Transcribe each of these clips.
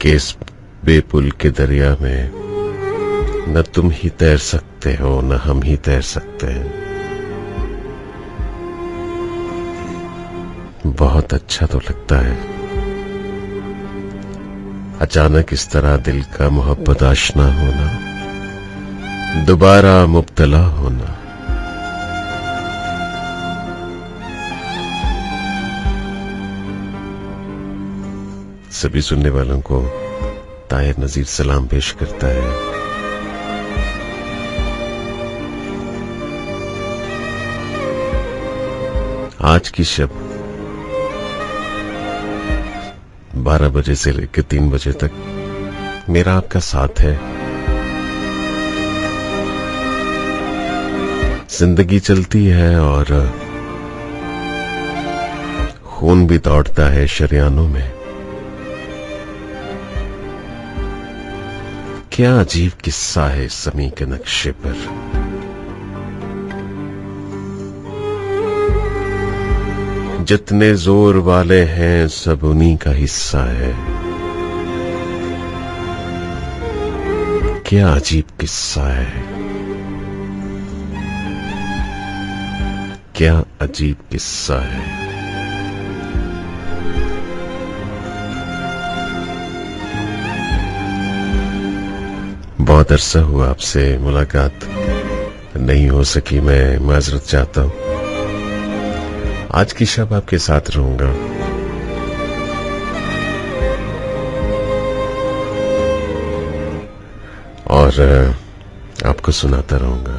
कि इस बेपुल के दरिया में न तुम ही तैर सकते हो न हम ही तैर सकते हैं। बहुत अच्छा तो लगता है अचानक इस तरह दिल का मोहब्बत आशना होना, दोबारा मुब्तला होना। सभी सुनने वालों को ताहिर नजीर सलाम पेश करता है। आज की शब 12 बजे से लेकर 3 बजे तक मेरा आपका साथ है। जिंदगी चलती है और खून भी दौड़ता है शरियानों में। क्या अजीब किस्सा है इस ज़मीं के नक्शे पर। जितने जोर वाले हैं सब उन्हीं का हिस्सा है। क्या अजीब किस्सा है, क्या अजीब किस्सा है। बहुत अरसा हुआ आपसे मुलाकात नहीं हो सकी, मैं माजरत चाहता हूं। आज की शब आपके साथ रहूंगा और आपको सुनाता रहूंगा।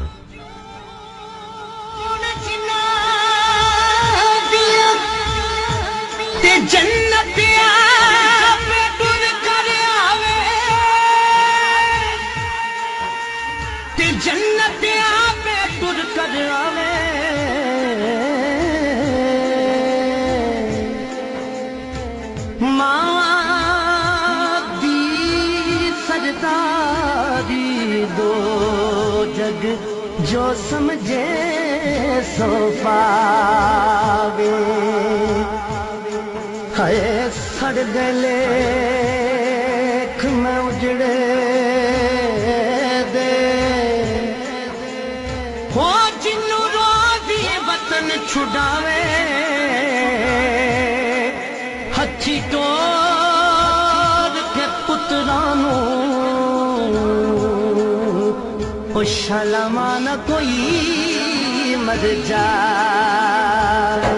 दो जग जो समझे सो पावे, हाय सड़ गले मैं उजड़े दे हो जिन्नू रोजी वतन छुड़ावे हथी तोड़ के पुत्रानू शलमा न कोई मर जाए।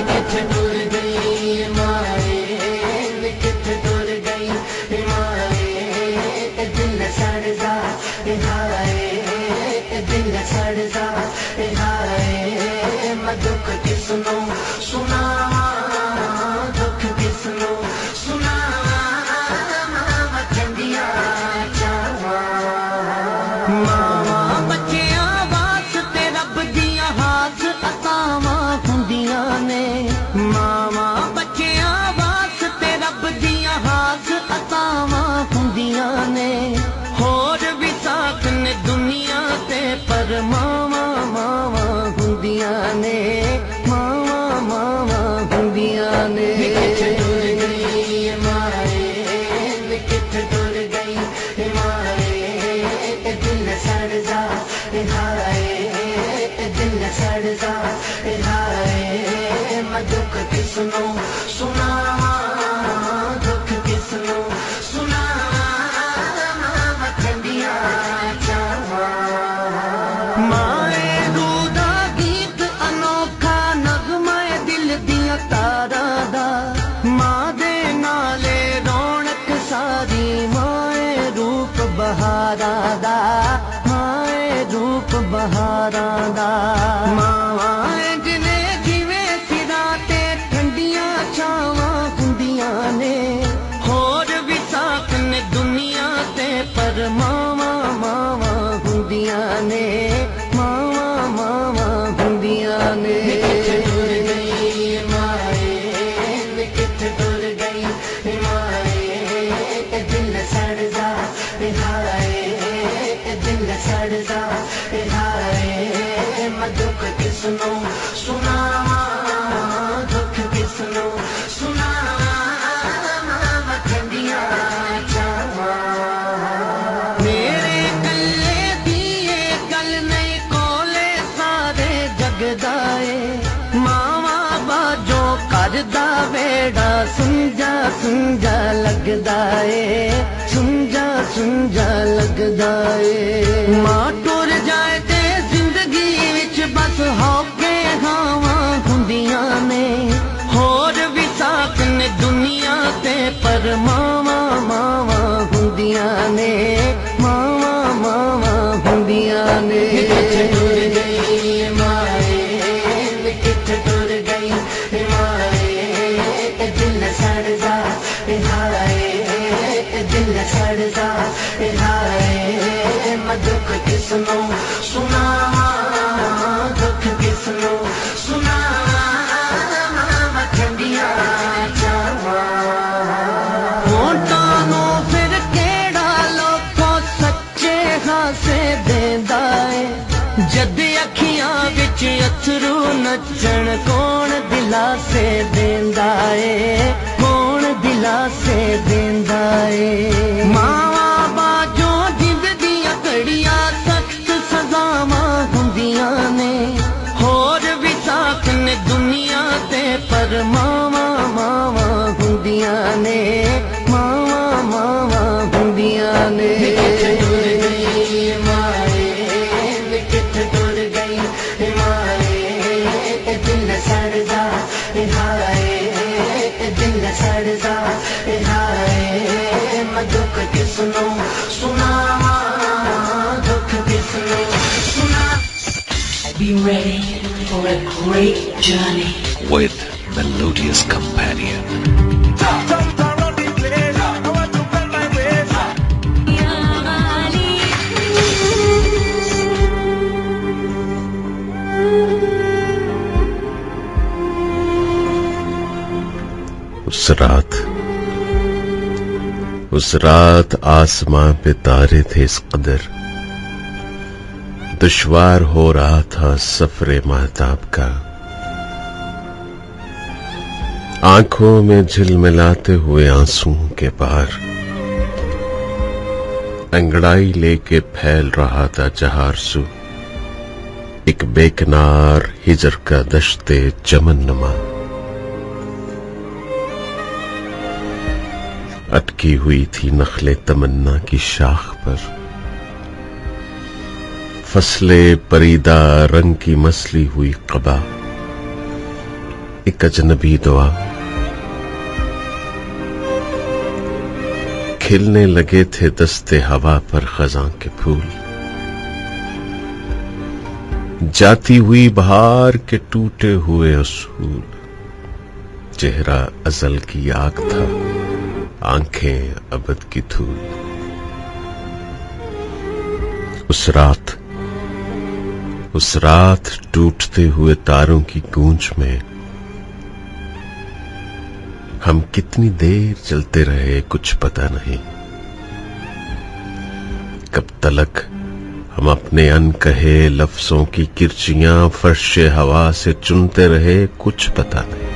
किथे दूर गई माए, किथे दूर गई माए, दिल सड़ जा हाय, दिल सड़ जा हाय। मैं दुख किसनो सुना, दुख किसनो सुना, चंदिया चावा मावा बच्चियां वास्ते रब दियां हाथ अतावां हुंदियां ने। मावा बच्चियां वास्ते रब दियां हाथ अतावां हुंदियां ने। होर भी साथ ने दुनिया ते पर मावा मावा हुंदियां ने, मावा मावा हुंदियां ने। किथे दूर गई माए, किथे दूर गई माए, दिल सड़ जा हाय, दिल सड़ जा हाय। मैं दुख किसनो सुना, दुख किसनो सुना, चंदिया चावा माए। रूदा गीत अनोखा नगमा दिल दिया तारा दा, मां दे नाले रौनक सारी माए रूप बहारा दा, माए रूप बहारा दा। मावा जिने जिवे सिरा ते ठंडियां छावां हुंदियां ने। होर भी साथ ने दुनिया ते पर मावा मावा हुंदियां ने, मावा मावा हुंदियां ने। किथे दूर गई माए, किथे दूर गई माए, दिल सड़ जा हाय, दिल सड़ जा हाय। मैं दा बेड़ा सुंजा सुंजा लगदा ए सुंजा सुंजा लगदा ए मां टुर जाए ते जिंदगी विच बस होके हावां हुंदियां ने होर भी साथ ने दुनिया ते पर मावा मावा हुंदियां ने मावा मावा हुंदियां ने दुख किसनो सुनावा दुख किसनो सुनावा ठंडिया चावा होंठा नो फिर केड़ा लोको सच्चे हासे देंदा है जद अखियां विच अथरू नचण कौन दिलासे देंदा है कौन दिलासे देंदा है मावा बाजो जिंद दियां घड़ियां सख्त सजावां हुंदियां ने होर भी साथ ने दुनिया ते पर मावा मावा हुंदियां ने मावा मावा हुंदियां ने दुख किसनो सुनावा दुख किसनो सुना Be ready for a great journey with Melodious Companion. उस रात आसमां पे तारे थे इस कदर दुश्वार हो रहा था सफरे महताब का आंखों में झिलमिलाते हुए आंसुओं के पार अंगड़ाई लेके फैल रहा था जहारसू एक बेकनार हिजर का दश्ते चमन नुमा अटकी हुई थी नखले तमन्ना की शाख पर फसले परीदा रंग की मसली हुई कबा एक अजनबी दुआ खिलने लगे थे दस्ते हवा पर खजां के फूल जाती हुई बहार के टूटे हुए असूल चेहरा अजल की आग था आंखें अबद की धूल उस रात टूटते हुए तारों की गूंज में हम कितनी देर चलते रहे कुछ पता नहीं कब तलक हम अपने अनकहे लफ्जों की किरचियां फर्शे हवा से चुनते रहे कुछ पता नहीं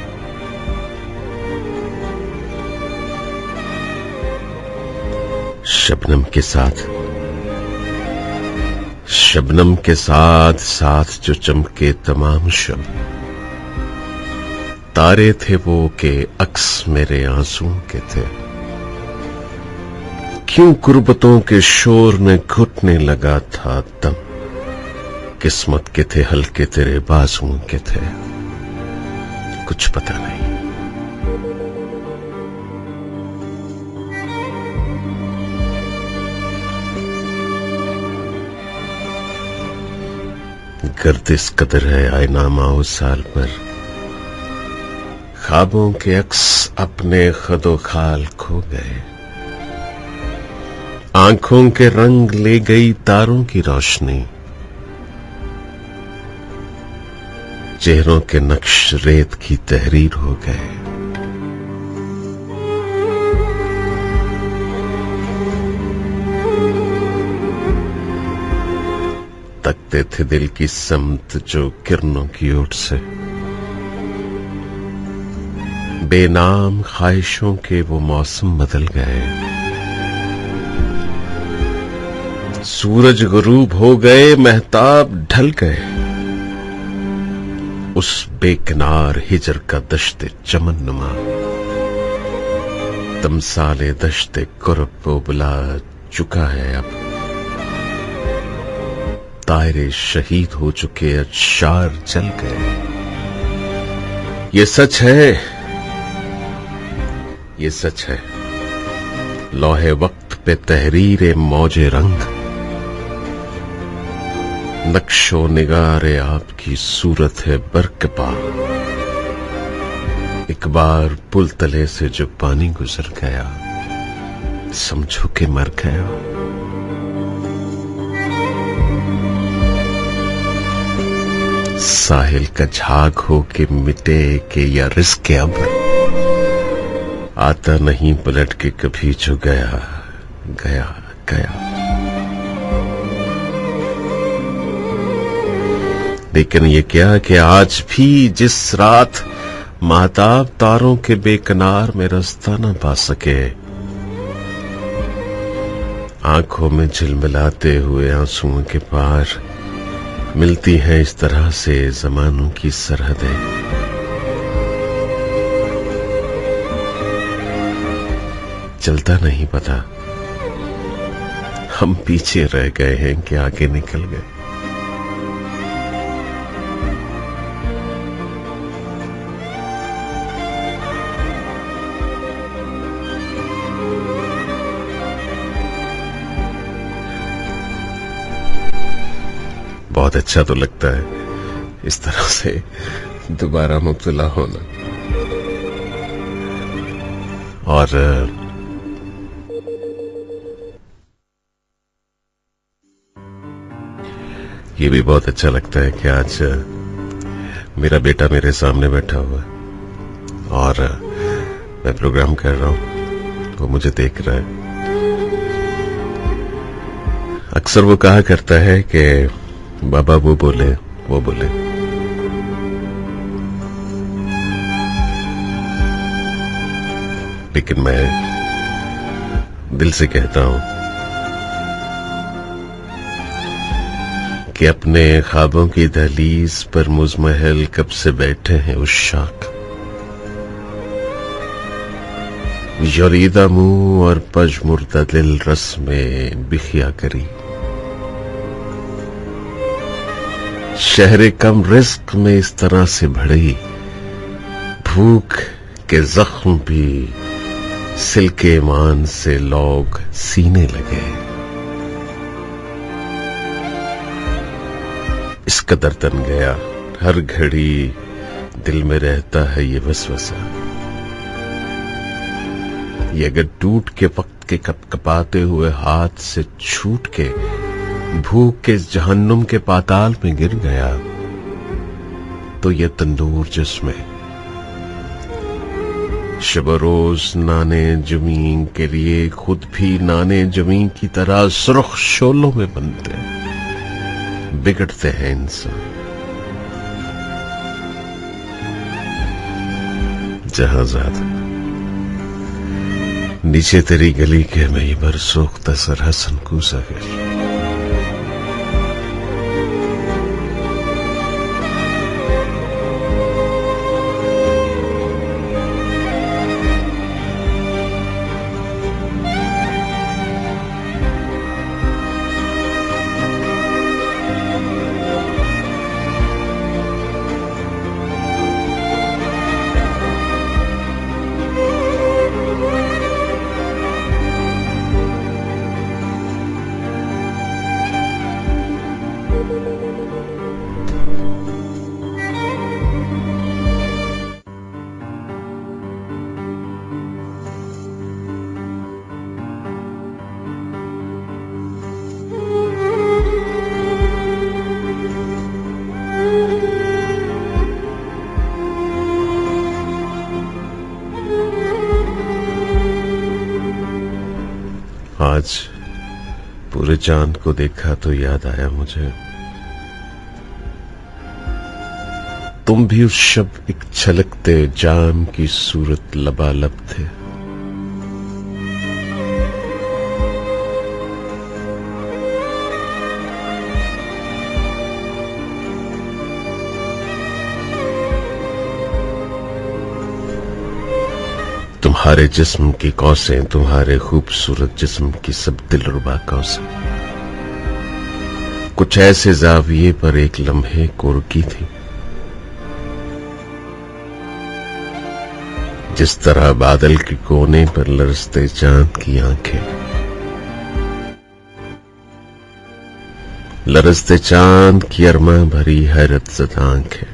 शबनम के साथ जो चमके तमाम शब तारे थे वो के अक्स मेरे आंसुओं के थे क्यों कुर्बतों के शोर में घुटने लगा था दम किस्मत के थे हल्के तेरे बाजुओं के थे कुछ पता नहीं गर्दिश कदर है आईनामा उस साल पर ख्वाबों के अक्स अपने खदो खाल खो गए आंखों के रंग ले गई तारों की रोशनी चेहरों के नक्श रेत की तहरीर हो गए तकते थे दिल की समत जो किरणों की ओर से बेनाम ख्वाहिशों के वो मौसम बदल गए सूरज गुरूब हो गए महताब ढल गए उस बेकिनार हिजर का दश्ते चमन नुमा तमसाले दश्ते कुर्ब बुला चुका है। अब तायरे शहीद हो चुके, अशार जल गए। ये सच है, ये सच है। लौहे वक्त पे तहरीरे मौजे रंग, नक्शो निगारे आपकी सूरत है बरकबा। एक बार पुल तले से जो पानी गुजर गया, समझो के मर गया। साहिल का झाग हो के मिटे के या रिस्क अब आता नहीं पलट के कभी जो गया गया गया। लेकिन ये क्या कि आज भी जिस रात माताब तारों के बेकनार में रास्ता न पा सके, आंखों में झिलमिलाते हुए आंसुओं के पार मिलती हैं इस तरह से जमानों की सरहदें। चलता नहीं पता हम पीछे रह गए हैं कि आगे निकल गए। बहुत अच्छा तो लगता है इस तरह से दोबारा मुब्तला होना। और ये भी बहुत अच्छा लगता है कि आज मेरा बेटा मेरे सामने बैठा हुआ है और मैं प्रोग्राम कर रहा हूं, वो मुझे देख रहा है। अक्सर वो कहा करता है कि बाबा वो बोले वो बोले, लेकिन मैं दिल से कहता हूं कि अपने ख्वाबों की दहलीज पर मुजमहल कब से बैठे हैं उशाक। यरीदा मुंह और पजमुर्दा दिल रस में बिखिया करी। शहरे कम रिस्क में इस तरह से भड़ी, भूख के जख्म भी सिल्के मान से लोग सीने लगे। इस कदर तन गया हर घड़ी दिल में रहता है ये वसवसा। ये अगर टूट के वक्त के कपकपाते हुए हाथ से छूट के भूख के इस जहन्नुम के पाताल में गिर गया, तो ये तंदूर जिसमें शब रोज नाने जमीन के लिए खुद भी नाने जमीन की तरह सुर्ख शोलों में बनते बिगड़ते हैं इंसान। जहां ज्यादा नीचे तेरी गली के मैं बर सोखता सर हसन कूसा कर। आज पूरे चांद को देखा तो याद आया मुझे, तुम भी उस शब एक छलकते जाम की सूरत लबालब थे। तुम्हारे जिस्म की कौसें, तुम्हारे खूबसूरत जिस्म की सब दिलरुबा कौसें कुछ ऐसे जाविये पर एक लम्हे को रुकी थी, जिस तरह बादल के कोने पर लरसते चांद की आंखें, लरसते चांद की अरमा भरी हैरत ज़दा आंखें।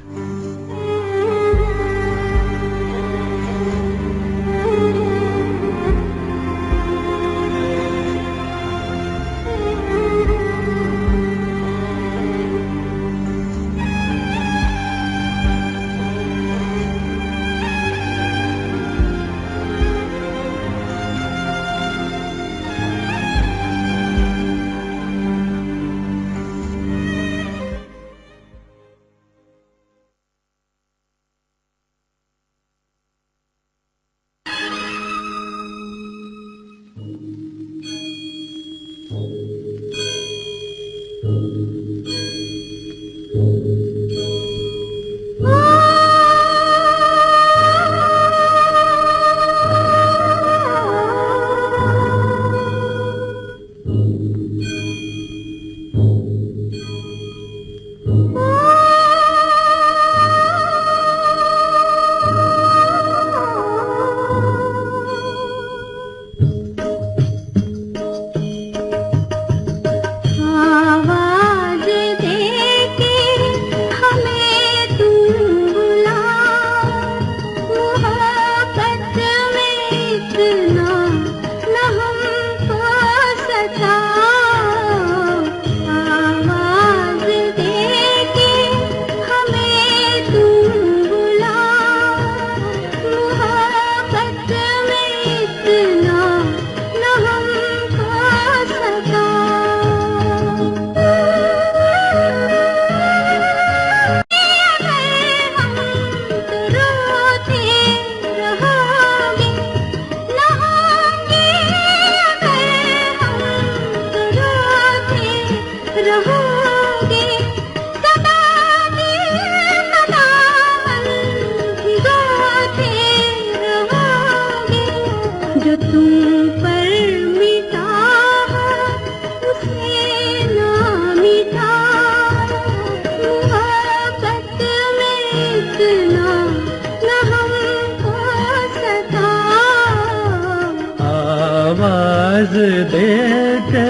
आवाज देके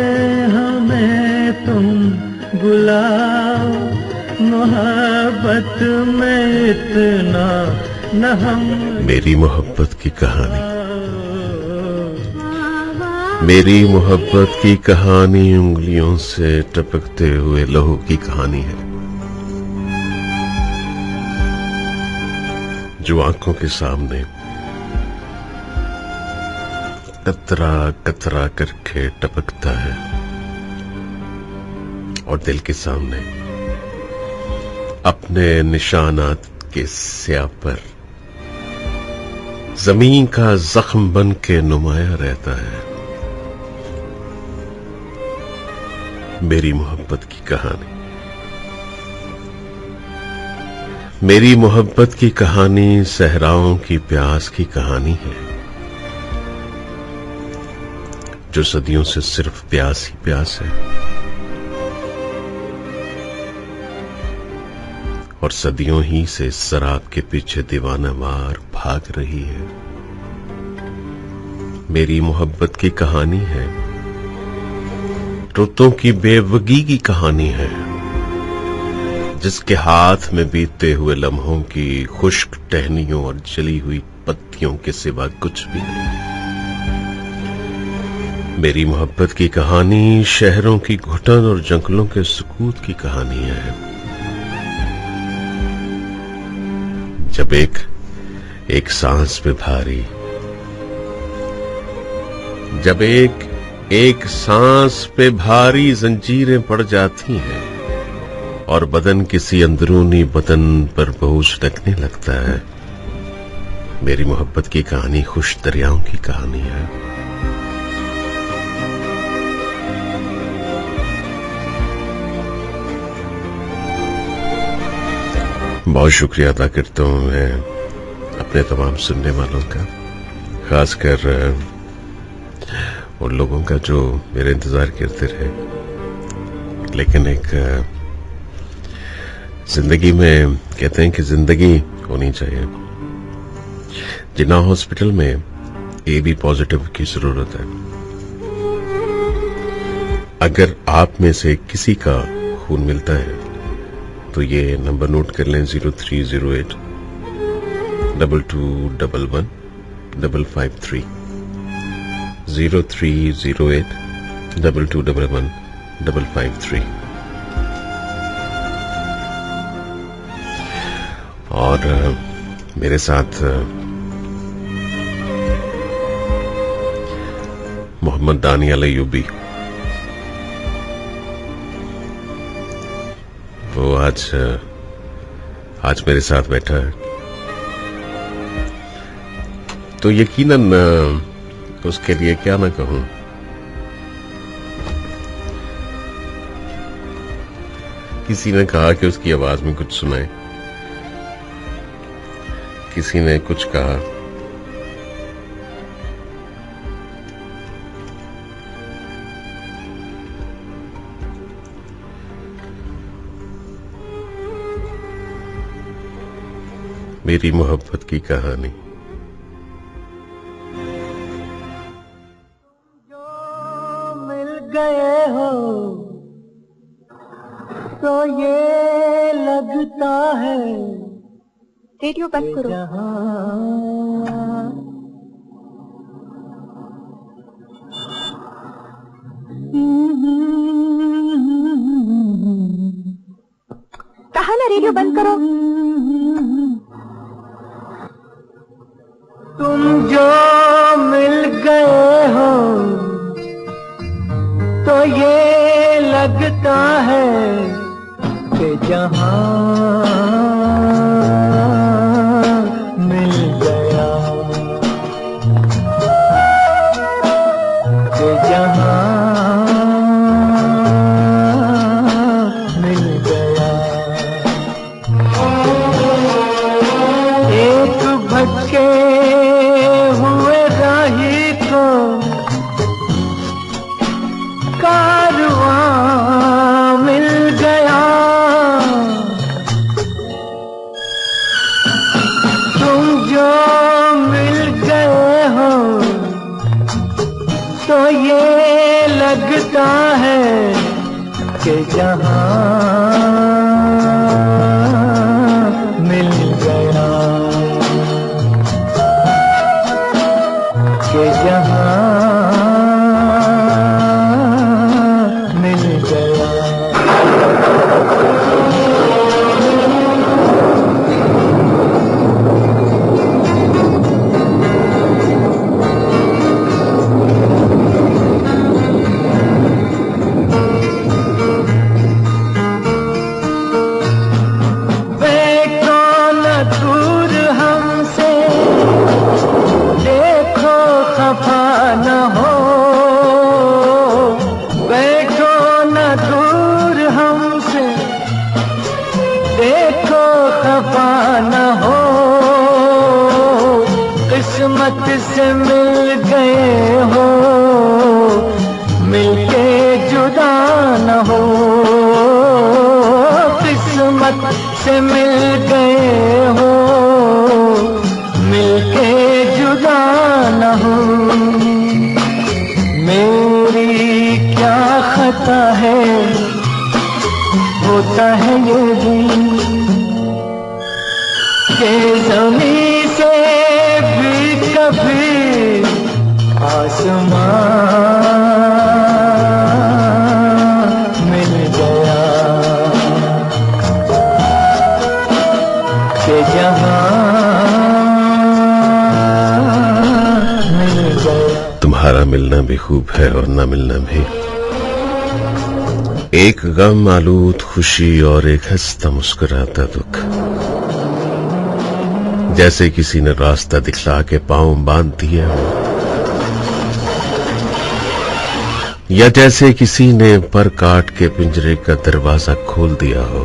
हमें तुम बुलाओ, मोहब्बत में इतना न हम। मेरी मोहब्बत की कहानी, मेरी मोहब्बत की कहानी उंगलियों से टपकते हुए लहू की कहानी है, जो आंखों के सामने कतरा कतरा करके टपकता है और दिल के सामने अपने निशानात के स्याह पर जमीन का जख्म बन के नुमाया रहता है। मेरी मोहब्बत की कहानी, मेरी मोहब्बत की कहानी सहराओं की प्यास की कहानी है, जो सदियों से सिर्फ प्यास ही प्यास है और सदियों ही से शराब के पीछे दीवानावार भाग रही है। मेरी मोहब्बत की कहानी है, रुतों की बेवगी की कहानी है, जिसके हाथ में बीतते हुए लम्हों की खुश्क टहनियों और जली हुई पत्तियों के सिवा कुछ भी नहीं। मेरी मोहब्बत की कहानी शहरों की घुटन और जंगलों के सुकूत की कहानी है, जब एक सांस पे भारी, जब एक सांस पे भारी जंजीरें पड़ जाती हैं और बदन किसी अंदरूनी बदन पर बोझ लगने लगता है। मेरी मोहब्बत की कहानी खुश दरियाओं की कहानी है। बहुत शुक्रिया अदा करता हूं मैं अपने तमाम सुनने वालों का खासकर उन लोगों का जो मेरे इंतजार करते रहे। लेकिन एक जिंदगी में कहते हैं कि जिंदगी होनी चाहिए। जिन्ना हॉस्पिटल में AB पॉजिटिव की जरूरत है। अगर आप में से किसी का खून मिलता है तो ये नंबर नोट कर लें 0308 2211 553 0308 2211 553। और मेरे साथ मोहम्मद दानियल अयूबी, वो आज मेरे साथ बैठा है। तो यकीनन उसके लिए क्या ना कहूं। किसी ने कहा कि उसकी आवाज में कुछ सुनाए, किसी ने कुछ कहा। मेरी मोहब्बत की कहानी। जो मिल गए हो तो ये लगता है रेडियो बंद करो। कहा ना रेडियो बंद करो। तुम जो मिल गए हो तो ये लगता है कि जहां मिल गया, कि जहां मिल गया। एक भटके हुए राही को कारवां मिल गया। तुम जो मिल गए हो तो ये लगता है कि जहां मिल गया, कि जहां मिल गया। देखो न दूर हमसे, देखो खफा न हो। देखो न दूर हमसे, देखो खफा न हो। किस्मत से मिल गए हो, मिलके जुदा न हो। किस्मत से मिल गए हो, मिलके जुदा न हो। मेरी क्या खता है, होता है ये भी कि ज़मीं से भी कभी आसमां मिल गया, कि जहां मिल गया। तुम्हारा मिलना भी खूब है और ना मिलना भी। एक गम आलूद खुशी और एक हंसता मुस्कुराता दुख। जैसे किसी ने रास्ता दिखला के पांव बांध दिया हो, या जैसे किसी ने पर काट के पिंजरे का दरवाजा खोल दिया हो।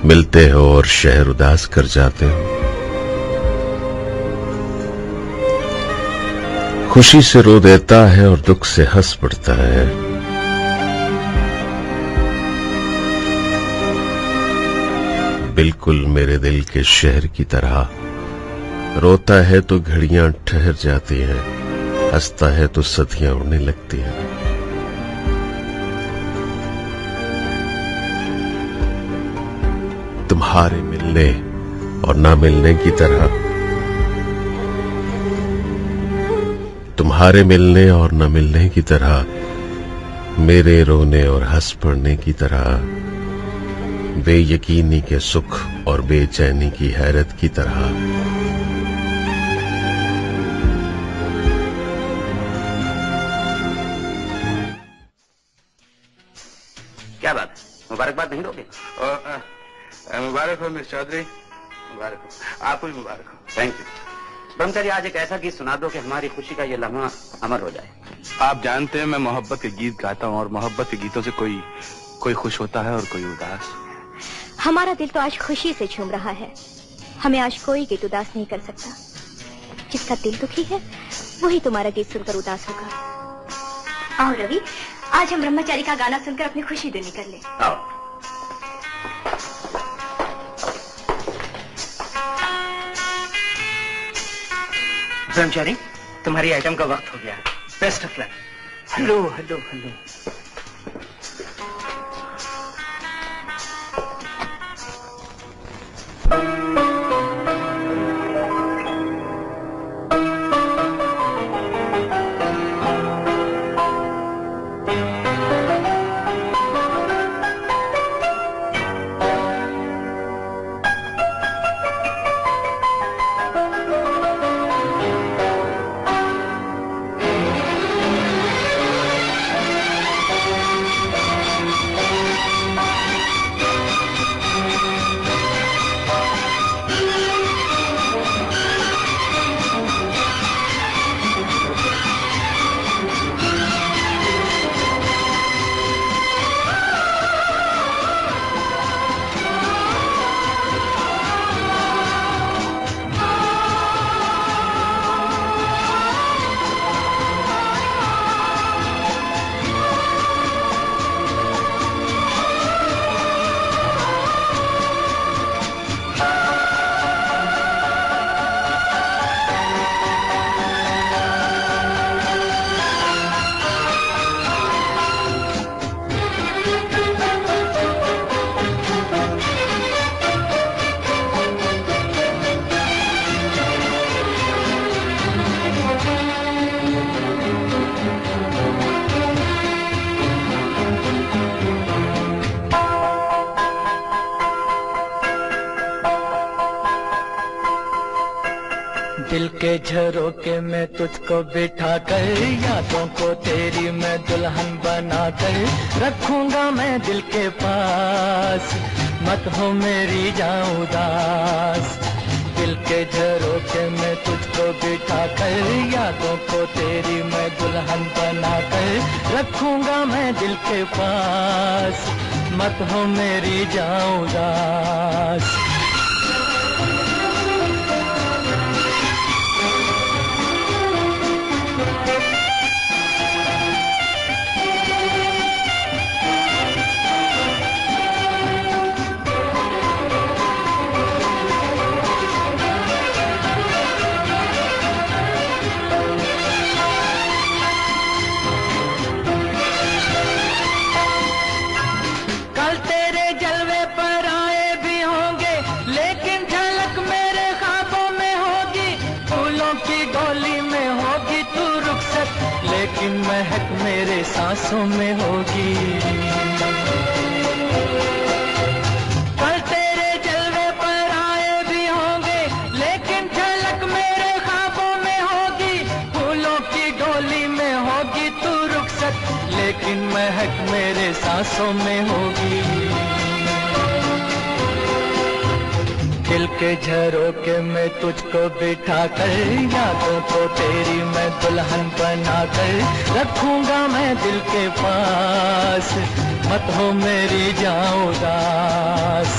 मिलते हो और शहर उदास कर जाते हो, खुशी से रो देता है और दुख से हंस पड़ता है। बिल्कुल मेरे दिल के शहर की तरह। रोता है तो घड़ियां ठहर जाती हैं, हंसता है तो सदियां उड़ने लगती हैं। तुम्हारे मिलने और ना मिलने की तरह, तुम्हारे मिलने और न मिलने की तरह, मेरे रोने और हंस पड़ने की तरह, बेयकीनी के सुख और बेचैनी की हैरत की तरह। क्या बात है, मुबारकबाद नहीं दोगे? मुबारक हो मिस चौधरी, मुबारक हो। आपको भी मुबारक हो। Thank you. ब्रह्मचारी, आज एक ऐसा गीत सुना दो कि हमारी खुशी का ये लम्हा अमर हो जाए। आप जानते हैं मैं मोहब्बत के गीत गाता हूँ और मोहब्बत के गीतों से कोई खुश होता है और कोई उदास। हमारा दिल तो आज खुशी से झूम रहा है, हमें आज कोई गीत उदास नहीं कर सकता। जिसका दिल दुखी है वही तुम्हारा गीत सुनकर उदास होगा। आओ रवि, आज हम ब्रह्मचारी का गाना सुनकर अपनी खुशी दूनी कर ले। आओ। ब्रह्मचारी, तुम्हारी आइटम का वक्त हो गया। Best of luck. Hello hello hello. दिल के झरोके में तुझको बिठा कर, यादों को तेरी मैं दुल्हन बना कर रखूंगा मैं दिल के पास, मत हो मेरी जाऊं उदास। दिल के झरोके में तुझको बिठा कर, यादों को तेरी मैं दुल्हन बना कर रखूंगा मैं दिल के पास, मत हो मेरी जाऊं उदास। लेकिन महक मेरे सांसों में होगी। कल तेरे जलवे पर आए भी होंगे, लेकिन झलक मेरे ख्वाबों में होगी। फूलों की डोली में होगी तू रुखसत, लेकिन महक मेरे सांसों में होगी। दिल के झरोके में तुझको बिठा कर, यादों को तेरी मैं दुल्हन बना कर रखूंगा मैं दिल के पास, मत हो मेरी जाऊं उदास।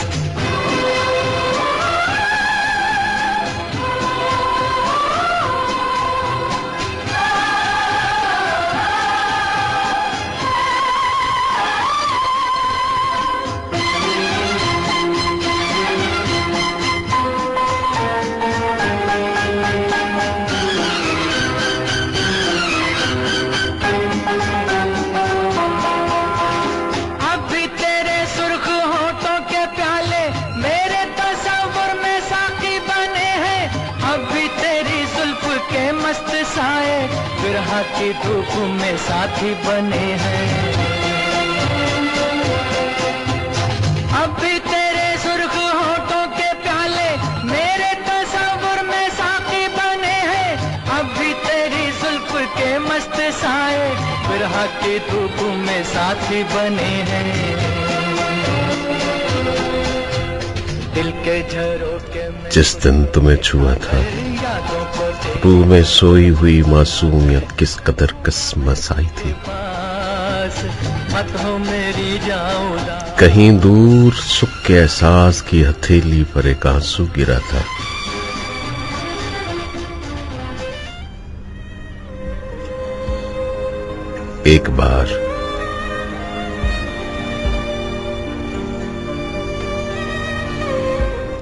साए बिरह की धूप में साथी बने हैं। अब भी तेरे सुर्ख होठों के प्याले मेरे तस्वुर में साथी बने हैं। अब भी तेरी जुल्फ के मस्त साए बिरह की धूप में साथी बने हैं। दिल के झरोके में जिस दिन तुम्हें छुआ था रूह में सोई हुई मासूमियत किस कदर कसमस आई थी। मत हो मेरी जाऊदा कहीं दूर सुख के एहसास की हथेली पर एक आंसू गिरा था।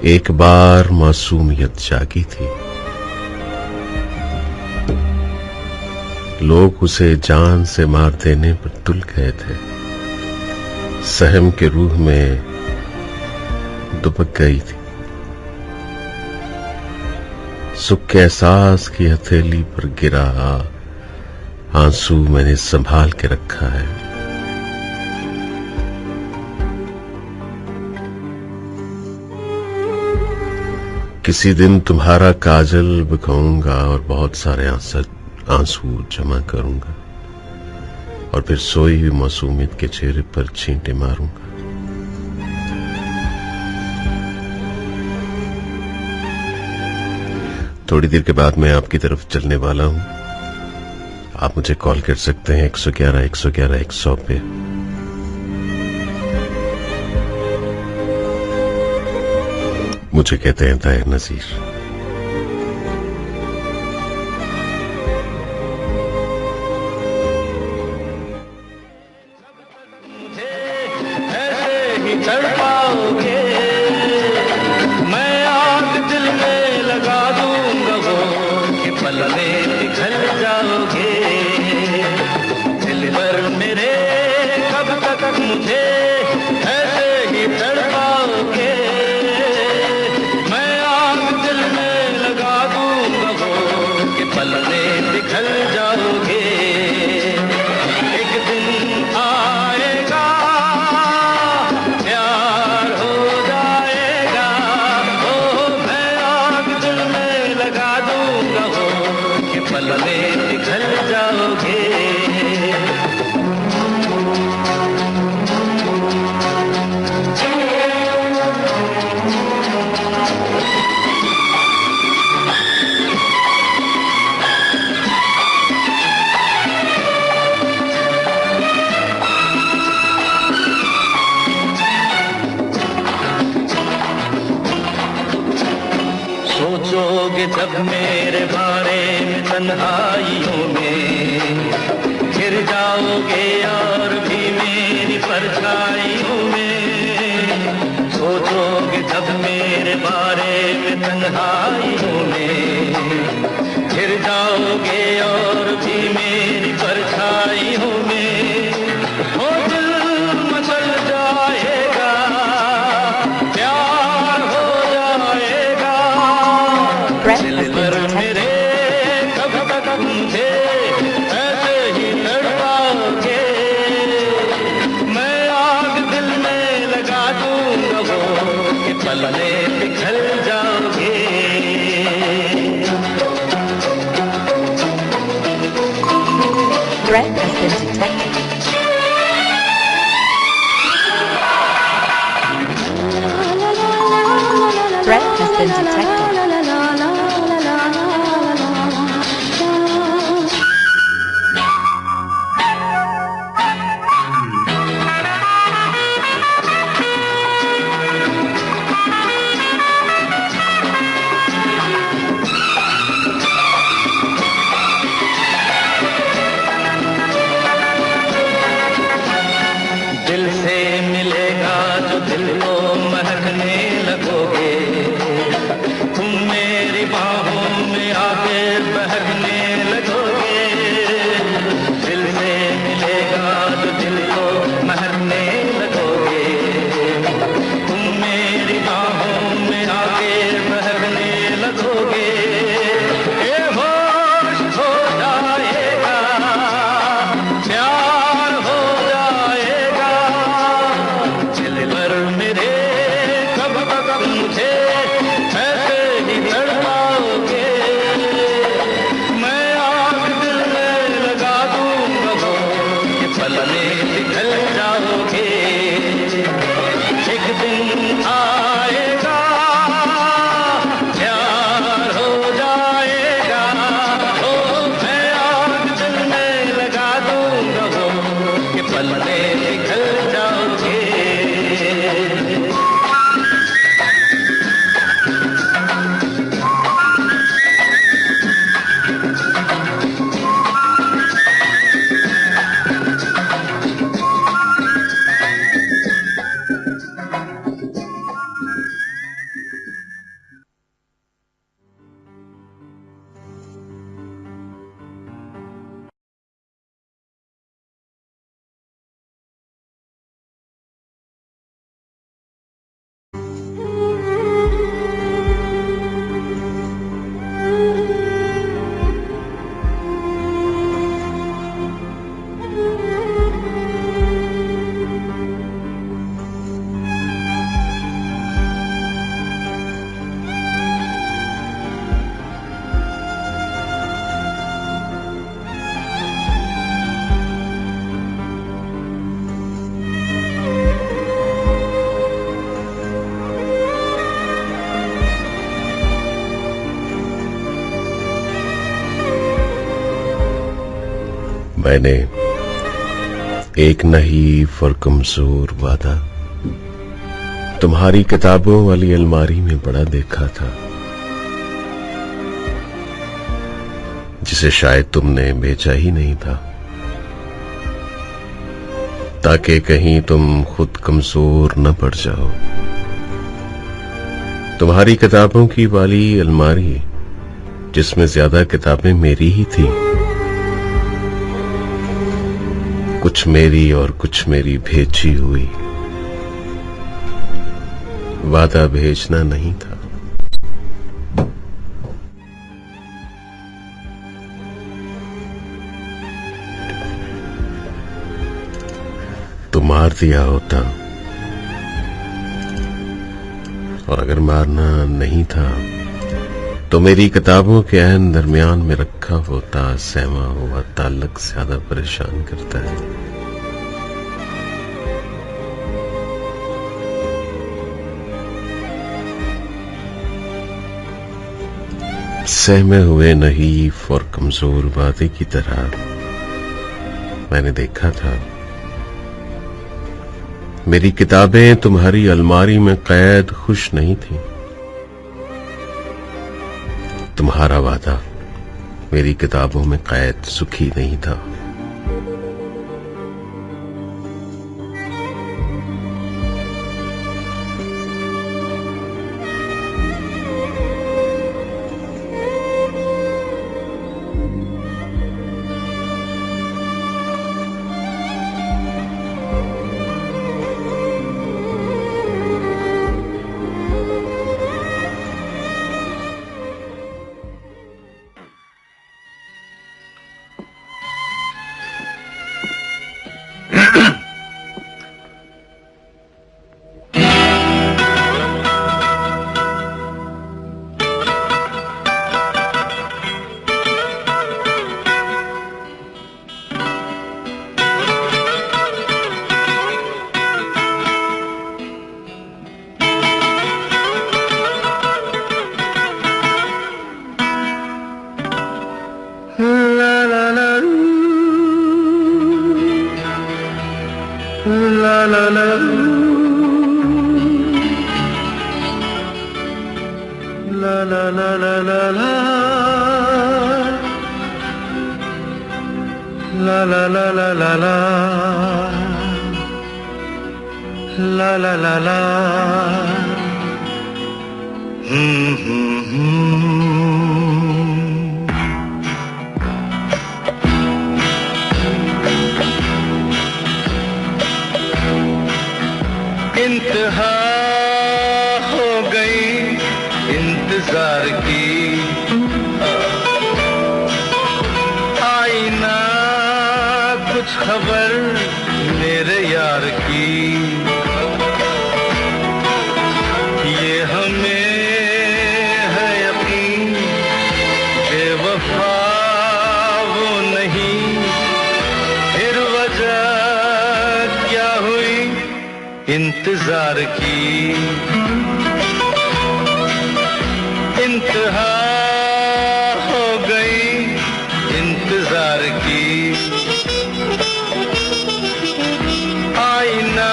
एक बार मासूमियत जागी थी। लोग उसे जान से मार देने पर तुल गए थे। सहम के रूह में दुबक गई थी। सुख के एहसास की हथेली पर गिरा आंसू मैंने संभाल के रखा है। किसी दिन तुम्हारा काजल बिखाऊंगा और बहुत सारे आंसू जमा करूंगा और फिर सोई हुई मासूमियत के चेहरे पर छींटे मारूंगा। थोड़ी देर के बाद मैं आपकी तरफ चलने वाला हूं। आप मुझे कॉल कर सकते हैं 111-111-100 पे। मुझे कहते हैं ताहिर नजीर। ऐसे ही तड़पाओगे मैं आग दिल में लगा दूंगा वो कि पल में पिघल जाओगे। दिल भर मेरे कब तक मुझे ऐसे ही तड़पाओगे। पल में पिघल जाओगे। एक दिन आएगा प्यार हो जाएगा। ओ मैं आग दिल में लगा दूंगा हो कि पल में पिघल जाओगे। सोचोगे जब मेरे बारे में तन्हाइयों में गिर जाओगे और भी मेरी परछाइयों में। सोचोगे जब मेरे बारे में तन्हाइयों में गिर जाओगे और भी मेरी परछाइयों में। हो दिल मचल जाएगा प्यार हो जाएगा। दिल पर मेरे कब तक मुझे ऐसे ही तड़पाओगे। मैं आग दिल में लगा दूंगा वो कि पल में पिघल जाओगे। Threat has been detected. Threat has been detected. मैंने एक नहीफ और कमजोर वादा तुम्हारी किताबों वाली अलमारी में बड़ा देखा था, जिसे शायद तुमने बेचा ही नहीं था, ताकि कहीं तुम खुद कमजोर न पड़ जाओ। तुम्हारी किताबों की वाली अलमारी, जिसमें ज्यादा किताबें मेरी ही थी, कुछ मेरी और कुछ मेरी भेजी हुई। वादा भेजना नहीं था। तो मार दिया होता, और अगर मारना नहीं था तो मेरी किताबों के ऐन दरमियान में रखा होता सहमा हुआ ताल्लुक ज्यादा परेशान करता है। सहमे हुए नहीफ और कमजोर वादे की तरह मैंने देखा था मेरी किताबें तुम्हारी अलमारी में कैद खुश नहीं थी। तुम्हारा वादा मेरी किताबों में कैद सुखी नहीं था। इंतहा हो गई इंतजार की, आई ना कुछ खबर मेरे यार की। ये हमें है यकीन बेवफा वो नहीं, फिर वजह क्या हुई इंतजार की। इंतहा हो गई इंतजार की, आई ना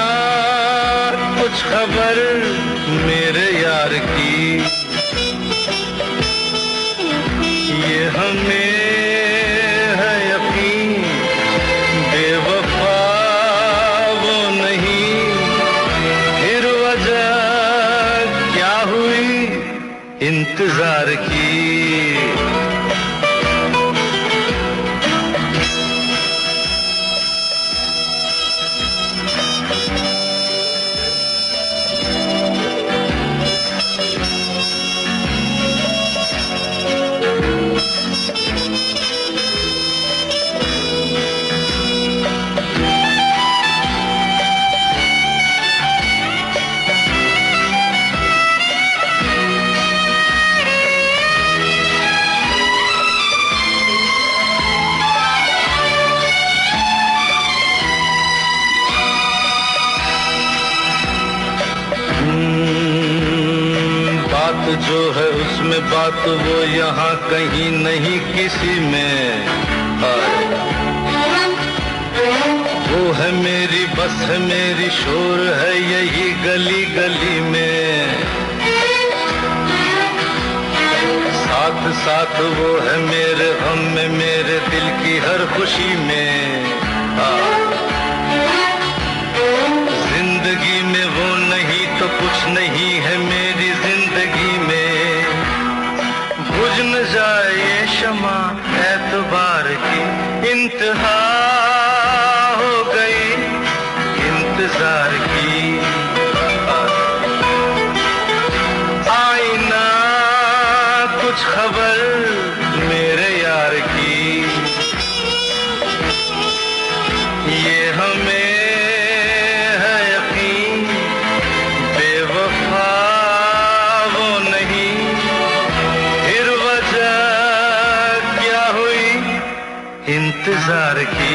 कुछ खबर मेरे यार की। ये हमें है यकीन बेवफा वो नहीं, फिर वजह क्या हुई इंतजार की। बात जो है उसमें बात वो यहाँ कहीं नहीं किसी में। है मेरी, बस है मेरी, शोर है यही गली गली में। साथ साथ वो है मेरे गम में, मेरे दिल की हर खुशी में। जिंदगी में वो नहीं तो कुछ नहीं है मेरी जिंदगी में। बुझ न जाए ये शमा एतबार की, इंतहा हो गई इंतजार की। आईना कुछ खबर मेरे यार की, ये हमें है यकीन बेवफा वो नहीं। फिर वजह क्या हुई इंतजार की।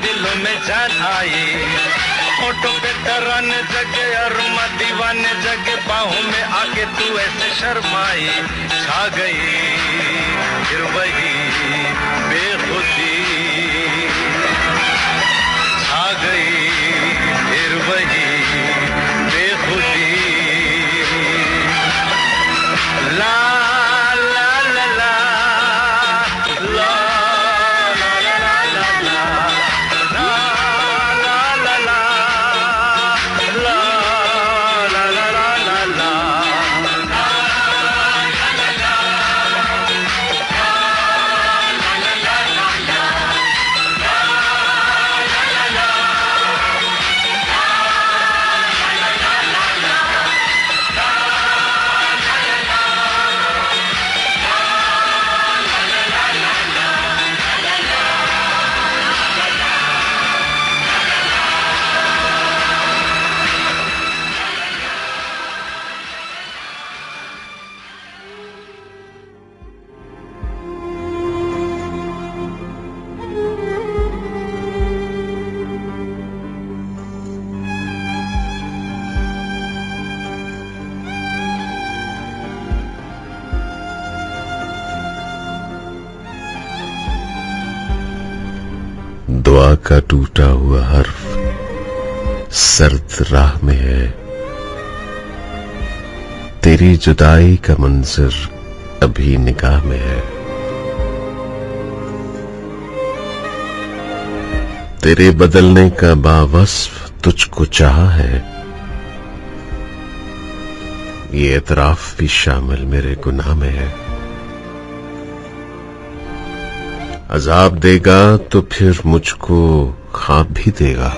दिलों में जान आई, होठों पे तराने जगे और दीवाने जगे, बाहों में आके तू ऐसे शर्माई। छा गई फिर वही बेखुदी, छा गई फिर वही बेखुदी। ला दुआ का टूटा हुआ हर्फ सर्द राह में है। तेरी जुदाई का मंजर अभी निगाह में है। तेरे बदलने का बावस्फ तुझको चाहा है। ये एतराफ भी शामिल मेरे गुनाह में है। अजाब देगा तो फिर मुझको ख्वाब भी देगा।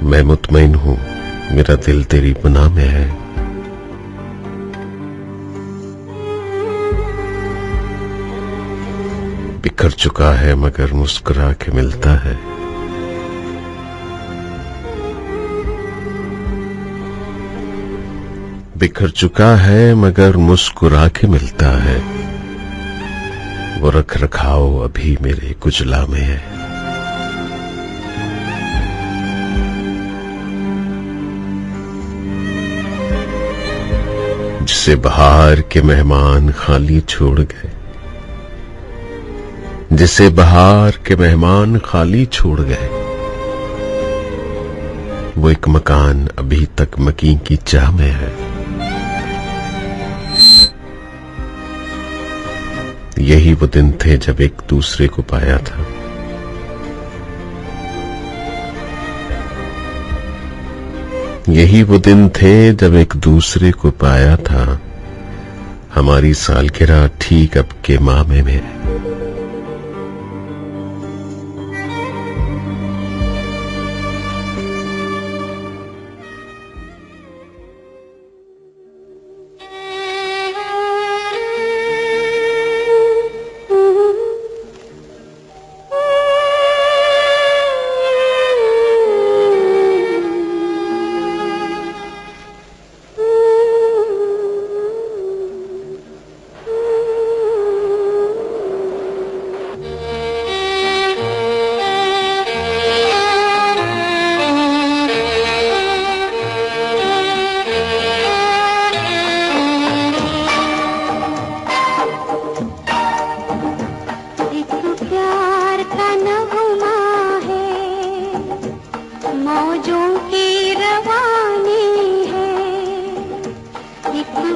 मैं मुतमईन हूं, मेरा दिल तेरी पनाह में है। बिखर चुका है मगर मुस्कुरा के मिलता है। बिखर चुका है मगर मुस्कुरा के मिलता है। वो रख रखाव अभी मेरे कुचला में है। जिसे बहार के मेहमान खाली छोड़ गए, जिसे बहार के मेहमान खाली छोड़ गए, वो एक मकान अभी तक मकीन की चाह में है। यही वो दिन थे जब एक दूसरे को पाया था। यही वो दिन थे जब एक दूसरे को पाया था। हमारी सालगिरह ठीक अब के माह में है।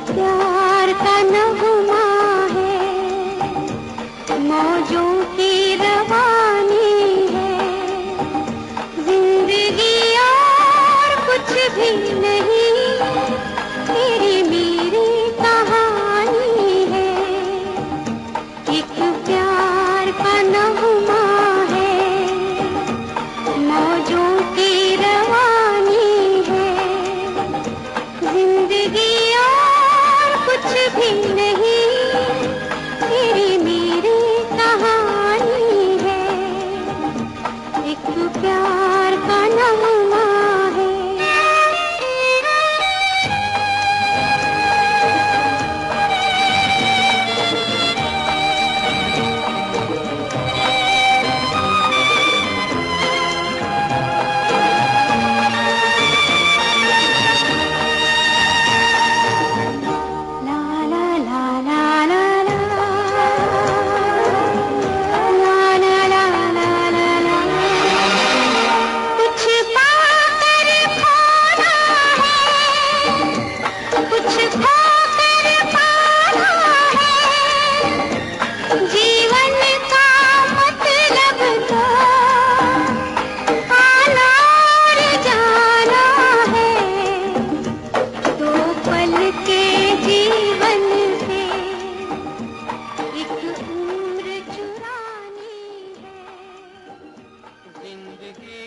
प्यार का नगमा है, मौजों की रवानी है। जिंदगी और कुछ भी नहीं, तेरी मेरी कहानी है। एक प्यार का नगमा है, मौजों की रवानी है। जिंदगी कुछ भी नहीं, तेरी मेरी कहानी है। एक प्यार का नगमा है। जिंदगी